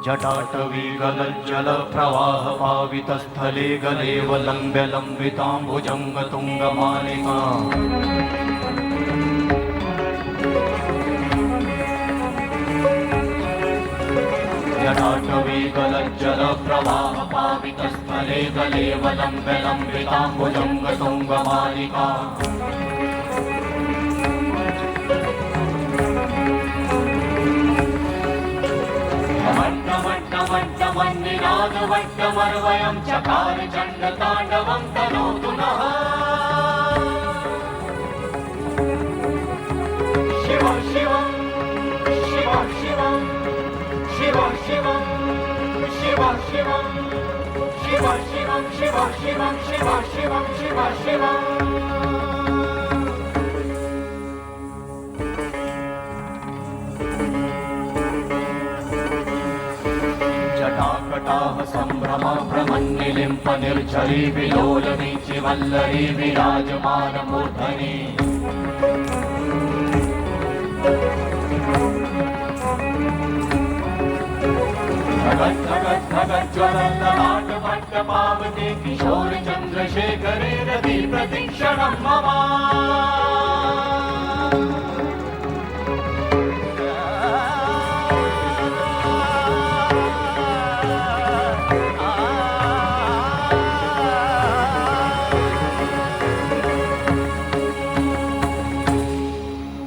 जटाटवी गलज्जलप्रवाह पावितस्थले गलेवलम्ब्य लम्बिताम्बुजङ्गतुङ्गमालिका जटाटवी गलज्जलप्रवाह पावितस्थले गलेवलम्ब्य लम्बिताम्बुजङ्गतुङ्गमालिका वट्टमन्निनादवट्टमर्वयं चकार चण्डताण्डवं तनोतु नः शिव शिवं शिव शिवं शिव शिवं शिव शिवं शिव शिवं शिव शिवं शिव शिवं शिव शिवं जटाकटाह सम्भ्रम भ्रमन्निलिम्प निर्झरी विलोलवीचि वल्लरी विराजमानमूर्धनि धगज्ज्वलल्ललाटपट्टपावते किशोर चन्द्रशेखर